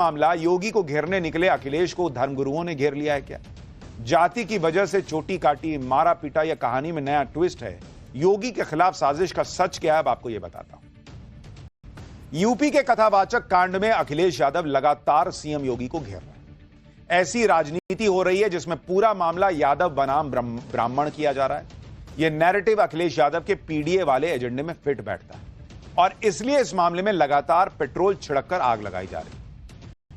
मामला योगी को घेरने निकले अखिलेश को धर्मगुरुओं ने घेर लिया है क्या? जाति की वजह से चोटी काटी, मारा पीटा, यह कहानी में नया ट्विस्ट है। योगी के खिलाफ साजिश का सच क्या है, अब आपको यह बताता हूं। यूपी के कथावाचक कांड में अखिलेश यादव लगातार सीएम योगी को घेर रहे हैं। ऐसी राजनीति हो रही है जिसमें पूरा मामला यादव बनाम ब्राह्मण किया जा रहा है। यह नैरेटिव अखिलेश यादव के पीडीए वाले एजेंडे में फिट बैठता है और इसलिए इस मामले में लगातार पेट्रोल छिड़ककर आग लगाई जा रही है।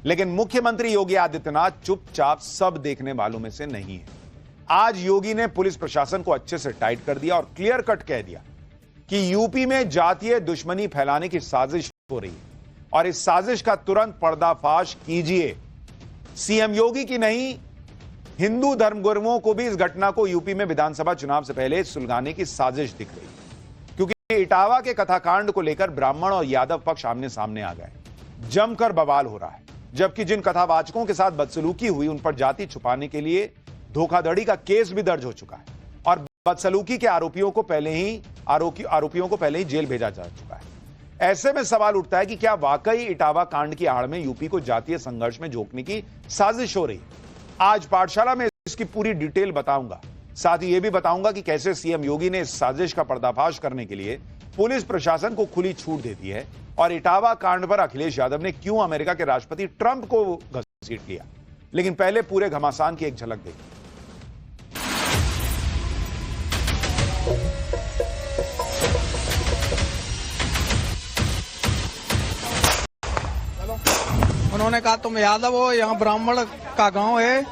लेकिन मुख्यमंत्री योगी आदित्यनाथ चुपचाप सब देखने वालों में से नहीं है। आज योगी ने पुलिस प्रशासन को अच्छे से टाइट कर दिया और क्लियर कट कह दिया कि यूपी में जातीय दुश्मनी फैलाने की साजिश हो रही है और इस साजिश का तुरंत पर्दाफाश कीजिए। सीएम योगी की नहीं, हिंदू धर्मगुरुओं को भी इस घटना को यूपी में विधानसभा चुनाव से पहले सुलगाने की साजिश दिख रही है, क्योंकि इटावा के कथाकांड को लेकर ब्राह्मण और यादव पक्ष आमने सामने आ गए। जमकर बवाल हो रहा है, जबकि जिन कथावाचकों के साथ बदसलूकी हुई उन पर जाति छुपाने के लिए धोखाधड़ी का केस भी दर्ज हो चुका है और बदसलूकी के आरोपियों को पहले ही जेल भेजा जा चुका है। ऐसे में सवाल उठता है कि क्या वाकई इटावा कांड की आड़ में यूपी को जातीय संघर्ष में झोंकने की साजिश हो रही है? आज पाठशाला में इसकी पूरी डिटेल बताऊंगा। साथ ही यह भी बताऊंगा कि कैसे सीएम योगी ने इस साजिश का पर्दाफाश करने के लिए पुलिस प्रशासन को खुली छूट दे दी है और इटावा कांड पर अखिलेश यादव ने क्यों अमेरिका के राष्ट्रपति ट्रंप को घसीट लिया। लेकिन पहले पूरे घमासान की एक झलक देखिए। उन्होंने कहा तुम यादव हो, यहाँ ब्राह्मण का गांव है,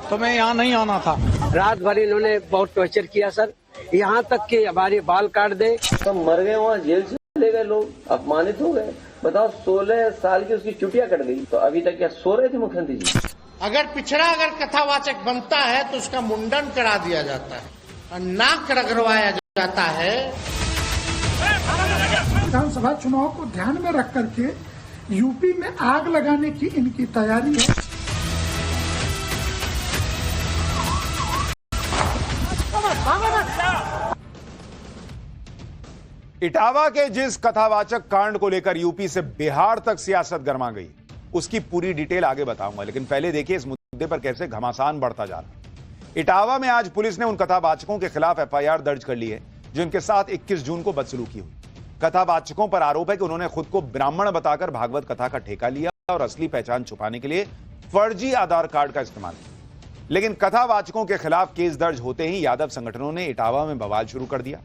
तुम्हें यहाँ नहीं आना था। रात भर इन्होंने बहुत टॉर्चर किया सर, यहाँ तक कि हमारे बाल काट दे। तो मर गए, वहाँ जेल से ले गए, लोग अपमानित हो गए। बताओ, 16 साल की उसकी चुटिया कट गई, तो अभी तक क्या सो रहे थे मुख्यमंत्री जी? अगर पिछड़ा कथावाचक बनता है तो उसका मुंडन करा दिया जाता है और नाक रगड़वाया जाता है। विधानसभा चुनाव को ध्यान में रख करके यूपी में आग लगाने की इनकी तैयारी है। इटावा के जिस कथावाचक कांड को लेकर यूपी से बिहार तक सियासत गरमा गई, उसकी पूरी डिटेल आगे बताऊंगा। लेकिन पहले देखिए इस मुद्दे पर कैसे घमासान बढ़ता जा रहा है। इटावा में आज पुलिस ने उन कथावाचकों के खिलाफ एफआईआर दर्ज कर ली है जिनके साथ 21 जून को बदसलूकी हुई। कथावाचकों पर आरोप है कि उन्होंने खुद को ब्राह्मण बताकर भागवत कथा का ठेका लिया और असली पहचान छुपाने के लिए फर्जी आधार कार्ड का इस्तेमाल किया। लेकिन कथावाचकों के खिलाफ केस दर्ज होते ही यादव संगठनों ने इटावा में बवाल शुरू कर दिया।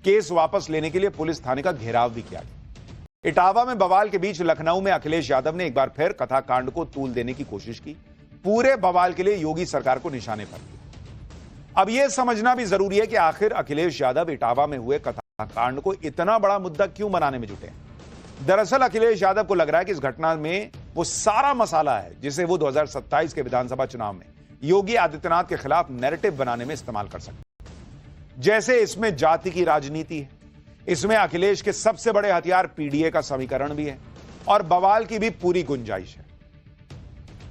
केस वापस लेने के लिए पुलिस थाने का घेराव भी किया गया। इटावा में बवाल के बीच लखनऊ में अखिलेश यादव ने एक बार फिर कथाकांड को तूल देने की कोशिश की। पूरे बवाल के लिए योगी सरकार को निशाने पर लिया। अब यह समझना भी जरूरी है कि आखिर अखिलेश यादव इटावा में हुए कथाकांड को इतना बड़ा मुद्दा क्यों बनाने में जुटे हैं। दरअसल अखिलेश यादव को लग रहा है कि इस घटना में वो सारा मसाला है जिसे वो 2027 के विधानसभा चुनाव में योगी आदित्यनाथ के खिलाफ नैरेटिव बनाने में इस्तेमाल कर सकते हैं। जैसे इसमें जाति की राजनीति है, इसमें अखिलेश के सबसे बड़े हथियार पीडीए का समीकरण भी है और बवाल की भी पूरी गुंजाइश है।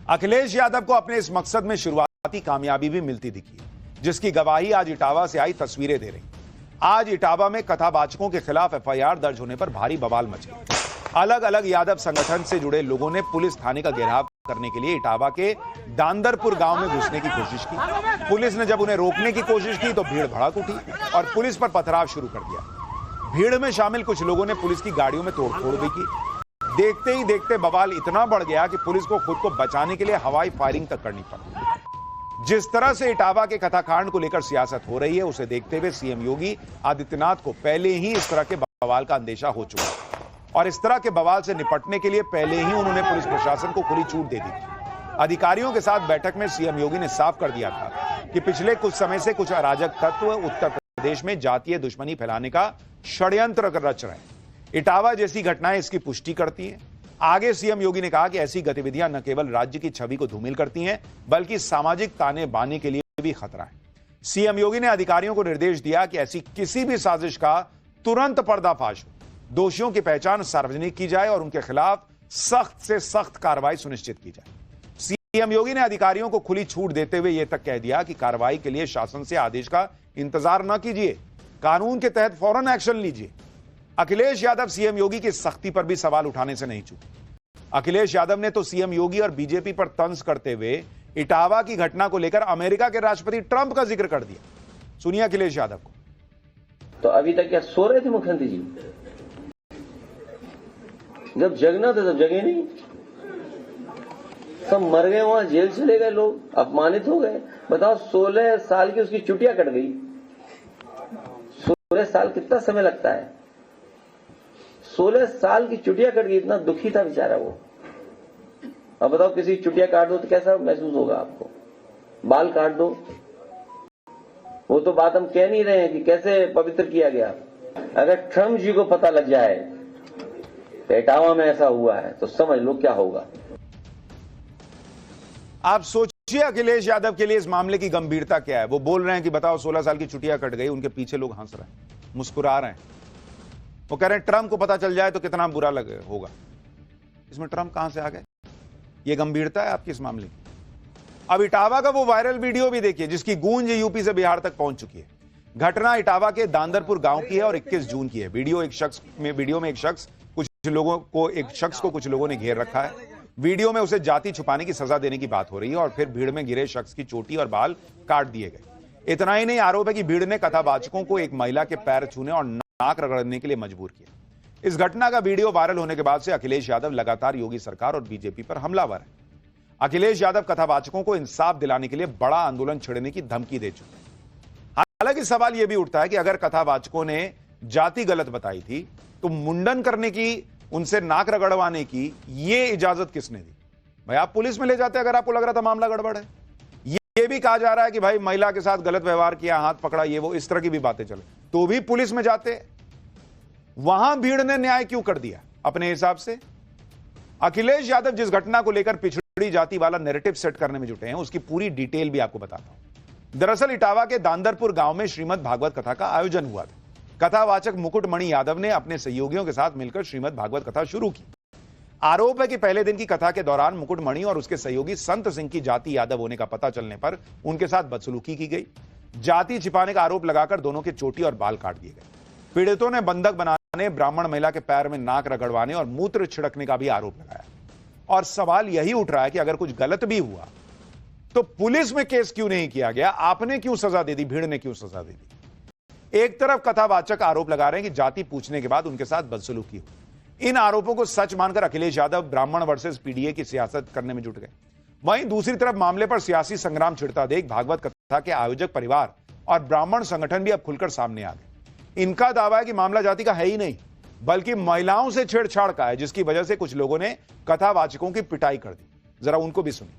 अखिलेश यादव को अपने इस मकसद में शुरुआती कामयाबी भी मिलती दिखी, जिसकी गवाही आज इटावा से आई तस्वीरें दे रही। आज इटावा में कथावाचकों के खिलाफ एफआईआर दर्ज होने पर भारी बवाल मच गया। अलग अलग यादव संगठन से जुड़े लोगों ने पुलिस थाने का घेराव करने के लिए इटावा के दांदरपुर गांव में घुसने की कोशिश की। पुलिस ने जब उन्हें रोकने की कोशिश की तो भीड़ भड़क उठी और पुलिस पर पथराव शुरू कर दिया। भीड़ में शामिल कुछ लोगों ने पुलिस की गाड़ियों में तोड़फोड़ भी की। देखते ही देखते बवाल इतना बढ़ गया कि पुलिस को खुद को बचाने के लिए हवाई फायरिंग तक करनी पड़ी। जिस तरह से इटावा के कथाकांड को लेकर सियासत हो रही है, उसे देखते हुए सीएम योगी आदित्यनाथ को पहले ही इस तरह के बवाल का अंदेशा हो चुका है और इस तरह के बवाल से निपटने के लिए पहले ही उन्होंने पुलिस प्रशासन को खुली छूट दे दी थी। अधिकारियों के साथ बैठक में सीएम योगी ने साफ कर दिया था कि पिछले कुछ समय से कुछ अराजक तत्व उत्तर प्रदेश में जातीय दुश्मनी फैलाने का षड्यंत्र रच रहे हैं। इटावा जैसी घटनाएं इसकी पुष्टि करती हैं। आगे सीएम योगी ने कहा कि ऐसी गतिविधियां न केवल राज्य की छवि को धूमिल करती हैं, बल्कि सामाजिक ताने बाने के लिए भी खतरा है। सीएम योगी ने अधिकारियों को निर्देश दिया कि ऐसी किसी भी साजिश का तुरंत पर्दाफाश हो, दोषियों की पहचान सार्वजनिक की जाए और उनके खिलाफ सख्त से सख्त कार्रवाई सुनिश्चित की जाए। सीएम योगी ने अधिकारियों को खुली छूट देते हुए यह तक कह दिया कि कार्रवाई के लिए शासन से आदेश का इंतजार न कीजिए, कानून के तहत फौरन एक्शन लीजिए। अखिलेश यादव सीएम योगी की सख्ती पर भी सवाल उठाने से नहीं चूके। अखिलेश यादव ने तो सीएम योगी और बीजेपी पर तंज करते हुए इटावा की घटना को लेकर अमेरिका के राष्ट्रपति ट्रंप का जिक्र कर दिया। सुनिए अखिलेश यादव को। तो अभी तक क्या सो रहे थे मुख्यमंत्री जी? जब जगना था तब जगे नहीं, सब मर गए, वहां जेल चले गए लोग, अपमानित हो गए। बताओ 16 साल की उसकी चुटिया कट गई। 16 साल कितना समय लगता है? 16 साल की चुटिया कट गई, इतना दुखी था बेचारा वो। अब बताओ किसी की चुटिया काट दो तो कैसा महसूस होगा आपको? बाल काट दो, वो तो बात हम कह नहीं रहे हैं कि कैसे पवित्र किया गया। अगर ट्रम्प जी को पता लग जाए कि इटावा में ऐसा हुआ है तो समझ लो क्या होगा। आप सोचिए अखिलेश यादव के लिए इस मामले की गंभीरता क्या है। वो बोल रहे हैं कि बताओ 16 साल की चुटिया कट गई, उनके पीछे लोग हंस रहे हैं, मुस्कुरा रहे हैं। वो कह रहे हैं ट्रम्प को पता चल जाए तो कितना बुरा लगे होगा। इसमें ट्रम्प कहां से आ गए? ये गंभीरता है आपकी इस मामले की। अब इटावा का वो वायरल वीडियो भी देखिए जिसकी गूंज यूपी से बिहार तक पहुंच चुकी है। घटना इटावा के दांदरपुर गांव की है और 21 जून की है। वीडियो में एक शख्स को कुछ लोगों ने घेर रखा है। वीडियो में उसे जाति छुपाने की सजा देने की बात हो रही है और फिर भीड़ में गिरे शख्स की चोटी और बाल काट दिए गए। इतना ही नहीं, आरोप है कि भीड़ ने कथावाचकों को एक महिला के पैर छूने और नाक रगड़ने के लिए मजबूर किया। इस घटना का वीडियो वायरल होने के बाद से अखिलेश यादव लगातार योगी सरकार और बीजेपी पर हमलावर है। अखिलेश यादव कथावाचकों को इंसाफ दिलाने के लिए बड़ा आंदोलन छेड़ने की धमकी दे चुके हैं। हालांकि सवाल यह भी उठता है कि अगर कथावाचकों ने जाति गलत बताई थी तो मुंडन करने की, उनसे नाक रगड़वाने की ये इजाजत किसने दी? भाई आप पुलिस में ले जाते अगर आपको लग रहा था मामला गड़बड़ है। ये भी कहा जा रहा है कि भाई महिला के साथ गलत व्यवहार किया, हाथ पकड़ा, ये वो, इस तरह की भी बातें चले, तो भी पुलिस में जाते। वहां भीड़ ने न्याय क्यों कर दिया अपने हिसाब से? अखिलेश यादव जिस घटना को लेकर पिछड़ी जाति वाला नैरेटिव सेट करने में जुटे हैं उसकी पूरी डिटेल भी आपको बताता हूं। दरअसल इटावा के दांदरपुर गांव में श्रीमद् भागवत कथा का आयोजन हुआ था। कथावाचक मुकुटमणि यादव ने अपने सहयोगियों के साथ मिलकर श्रीमद् भागवत कथा शुरू की। आरोप है कि पहले दिन की कथा के दौरान मुकुटमणि और उसके सहयोगी संत सिंह की जाति यादव होने का पता चलने पर उनके साथ बदसलूकी की गई। जाति छिपाने का आरोप लगाकर दोनों के चोटी और बाल काट दिए गए। पीड़ितों ने बंधक बनाने, ब्राह्मण महिला के पैर में नाक रगड़वाने और मूत्र छिड़कने का भी आरोप लगाया। और सवाल यही उठ रहा है कि अगर कुछ गलत भी हुआ तो पुलिस में केस क्यों नहीं किया गया? आपने क्यों सजा दे दी? भीड़ ने क्यों सजा दे दी? एक तरफ कथावाचक आरोप लगा रहे हैं कि जाति पूछने के बाद उनके साथ बदसलूकी हुई। इन आरोपों को सच मानकर अखिलेश यादव ब्राह्मण वर्सेस पीडीए की सियासत करने में जुट गए। वहीं दूसरी तरफ मामले पर सियासी संग्राम छिड़ता देख भागवत कथा के आयोजक परिवार और ब्राह्मण संगठन भी अब खुलकर सामने आ गए। इनका दावा है कि मामला जाति का है ही नहीं बल्कि महिलाओं से छेड़छाड़ का है, जिसकी वजह से कुछ लोगों ने कथावाचकों की पिटाई कर दी। जरा उनको भी सुनिए।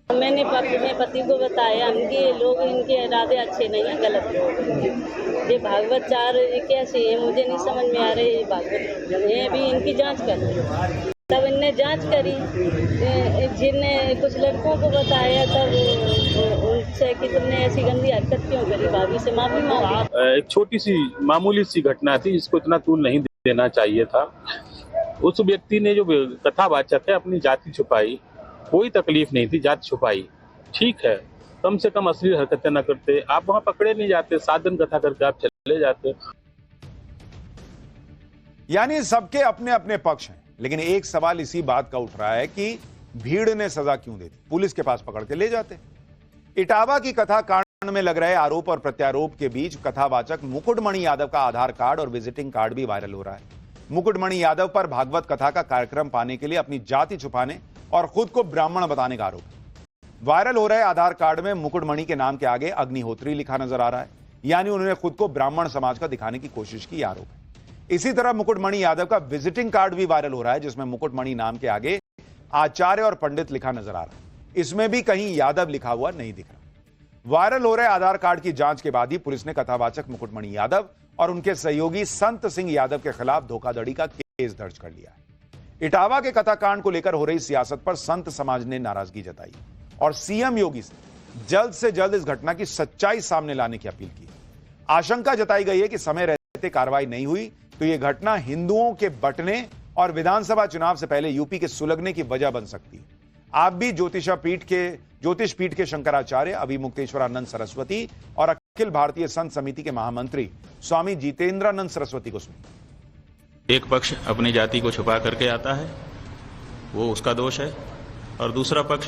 मैंने अपने पति को बताया कि लोग, इनके इरादे अच्छे नहीं है, गलत लोग। ये भागवत चार कैसे है मुझे नहीं समझ में आ रही। ये भागवत ये भी इनकी जांच कर, तब इनने जांच करी, जिनने कुछ लड़कों को बताया तब उनसे कि तुमने ऐसी गंदी हरकत क्यों करी, भाभी से माफी मांगी। एक छोटी सी मामूली सी घटना थी, इसको इतना तूल नहीं देना चाहिए था। उस व्यक्ति ने, जो कथावाचक है, अपनी जाति छुपाई, कोई तकलीफ नहीं थी, जाति छुपाई, ठीक है, कम से कम असली हरकतें न करते। आप वहां पकड़े नहीं जाते, 7 दिन कथा करके आप चले जाते। यानी सबके अपने अपने पक्ष हैं, लेकिन एक सवाल इसी बात का उठ रहा है कि भीड़ ने सजा क्यों दे दी? पुलिस के पास पकड़ के ले जाते। इटावा की कथा कांड में लग रहे आरोप और प्रत्यारोप के बीच कथावाचक मुकुटमणि यादव का आधार कार्ड और विजिटिंग कार्ड भी वायरल हो रहा है। मुकुटमणि यादव पर भागवत कथा का कार्यक्रम पाने के लिए अपनी जाति छुपाने और खुद को ब्राह्मण बताने का आरोप है। वायरल हो रहे आधार कार्ड में मुकुटमणि के नाम के आगे अग्निहोत्री लिखा नजर आ रहा है, यानी उन्होंने खुद को ब्राह्मण समाज का दिखाने की कोशिश की आरोप है। इसी तरह मुकुटमणि यादव का विजिटिंग कार्ड भी वायरल हो रहा है, जिसमें मुकुटमणि नाम के आगे आचार्य और पंडित लिखा नजर आ रहा है। इसमें भी कहीं यादव लिखा हुआ नहीं दिख रहा। वायरल हो रहे आधार कार्ड की जांच के बाद ही पुलिस ने कथावाचक मुकुटमणि यादव और उनके सहयोगी संत सिंह यादव के खिलाफ धोखाधड़ी का केस दर्ज कर लिया है। इटावा के कथाकांड को लेकर हो रही सियासत पर संत समाज ने नाराजगी जताई और सीएम योगी से जल्द इस घटना की सच्चाई सामने लाने की अपील की। आशंका जताई गई है कि समय रहते कार्रवाई नहीं हुई तो यह घटना हिंदुओं के बंटने और विधानसभा चुनाव से पहले यूपी के सुलगने की वजह बन सकती है। आप भी ज्योतिष पीठ के शंकराचार्य अभिमुक्तेश्वरानंद सरस्वती और अखिल भारतीय संत समिति के महामंत्री स्वामी जितेंद्रानंद सरस्वती को सुनिए। एक पक्ष अपनी जाति को छुपा करके आता है वो उसका दोष है, और दूसरा पक्ष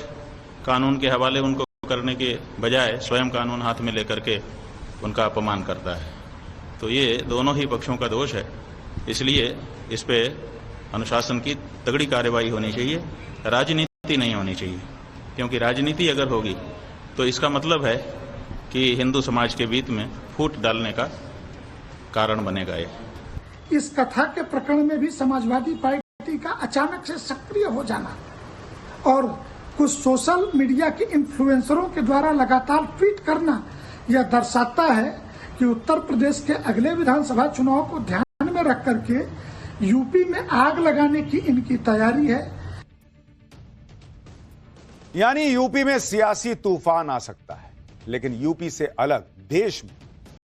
कानून के हवाले उनको करने के बजाय स्वयं कानून हाथ में लेकर के उनका अपमान करता है। तो ये दोनों ही पक्षों का दोष है, इसलिए इस पे अनुशासन की तगड़ी कार्रवाई होनी चाहिए, राजनीति नहीं होनी चाहिए, क्योंकि राजनीति अगर होगी तो इसका मतलब है कि हिंदू समाज के बीच में फूट डालने का कारण बनेगा। ये इस कथा के प्रकरण में भी समाजवादी पार्टी का अचानक से सक्रिय हो जाना और कुछ सोशल मीडिया के इन्फ्लुएंसरों के द्वारा लगातार ट्वीट करना यह दर्शाता है कि उत्तर प्रदेश के अगले विधानसभा चुनाव को ध्यान में रख करके यूपी में आग लगाने की इनकी तैयारी है। यानी यूपी में सियासी तूफान आ सकता है, लेकिन यूपी से अलग देश में